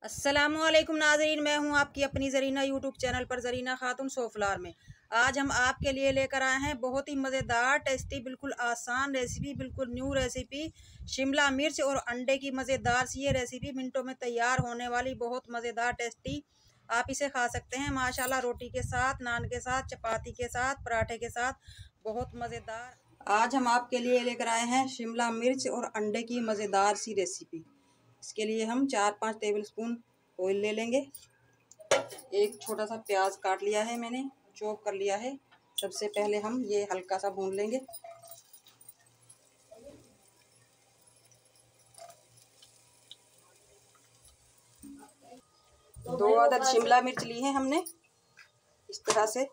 अस्सलामुअलैकुम नाज़रीन, मैं हूं आपकी अपनी ज़रीना यूट्यूब चैनल पर ज़रीना खातून सोफलार में। आज हम आपके लिए लेकर आए हैं बहुत ही मज़ेदार टेस्टी बिल्कुल आसान रेसिपी, बिल्कुल न्यू रेसिपी। शिमला मिर्च और अंडे की मज़ेदार सी ये रेसिपी मिनटों में तैयार होने वाली बहुत मज़ेदार टेस्टी। आप इसे खा सकते हैं माशाल्लाह रोटी के साथ, नान के साथ, चपाती के साथ, पराठे के साथ, बहुत मज़ेदार। आज हम आपके लिए लेकर आए हैं शिमला मिर्च और अंडे की मज़ेदार सी रेसिपी। इसके लिए हम 4-5 टेबलस्पून ऑयल ले लेंगे। एक छोटा सा प्याज काट लिया है मैंने, चॉप कर लिया है। सबसे पहले हम ये हल्का सा भून लेंगे। दो अदद शिमला मिर्च ली है हमने इस तरह से।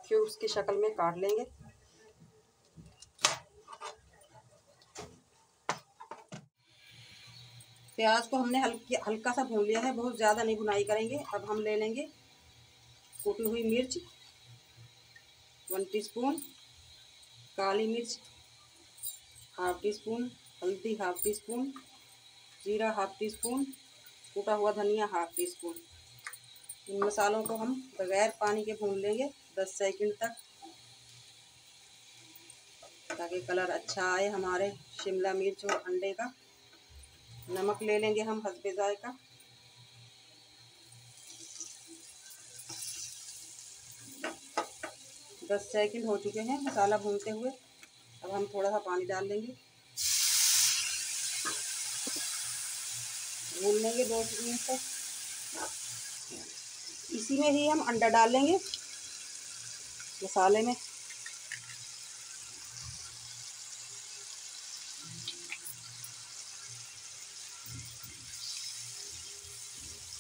क्यूब्स की शक्ल में काट लेंगे। प्याज को हमने हल्का सा भून लिया है, बहुत ज़्यादा नहीं भुनाई करेंगे। अब हम ले लेंगे कूटी हुई मिर्च 1 टीस्पून, काली मिर्च हाफ टी स्पून, हल्दी हाफ टी स्पून, जीरा हाफ टी स्पून, कूटा हुआ धनिया हाफ टी स्पून। इन मसालों को हम बगैर पानी के भून लेंगे 10 सेकंड तक, ताकि कलर अच्छा आए हमारे शिमला मिर्च और अंडे का। नमक ले लेंगे हम हस्बे जायका। दस सेकंड हो चुके हैं मसाला भूनते हुए। अब हम थोड़ा सा पानी डाल देंगे, भून लेंगे 2 मिनट तक। इसी में ही हम अंडा डाल लेंगे मसाले में।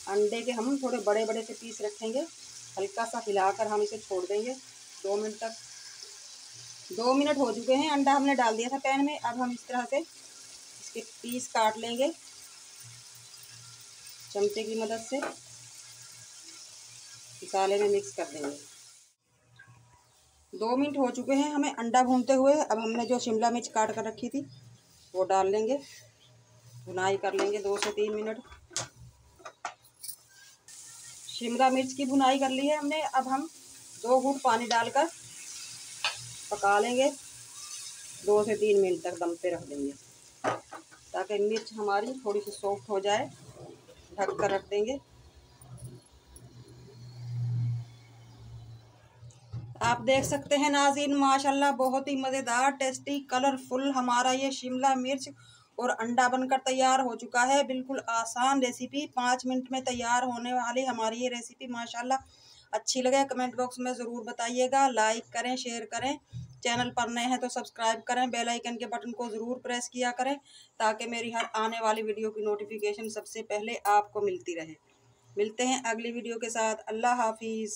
अंडे के हम थोड़े बड़े बड़े से पीस रखेंगे। हल्का सा हिलाकर हम इसे छोड़ देंगे 2 मिनट तक। 2 मिनट हो चुके हैं, अंडा हमने डाल दिया था पैन में। अब हम इस तरह से इसके पीस काट लेंगे चमचे की मदद से, मसाले में मिक्स कर देंगे। 2 मिनट हो चुके हैं हमें अंडा भूनते हुए। अब हमने जो शिमला मिर्च काट कर रखी थी वो डाल लेंगे, भुनाई कर लेंगे 2 से 3 मिनट। शिमला मिर्च की भुनाई कर ली है हमने। अब हम 2 घूंट पानी डालकर पका लेंगे 2 से 3 मिनट तक, दम पे रख देंगे ताकि मिर्च हमारी थोड़ी सी सॉफ्ट हो जाए। ढक कर रख देंगे। आप देख सकते हैं नाज़रीन, माशाल्लाह बहुत ही मज़ेदार टेस्टी कलरफुल हमारा ये शिमला मिर्च और अंडा बनकर तैयार हो चुका है। बिल्कुल आसान रेसिपी, 5 मिनट में तैयार होने वाली हमारी ये रेसिपी माशाल्लाह। अच्छी लगे कमेंट बॉक्स में ज़रूर बताइएगा। लाइक करें, शेयर करें। चैनल पर नए हैं तो सब्सक्राइब करें। बेल आइकन के बटन को ज़रूर प्रेस किया करें ताकि मेरी हर आने वाली वीडियो की नोटिफिकेशन सबसे पहले आपको मिलती रहे। मिलते हैं अगली वीडियो के साथ। अल्लाह हाफिज़।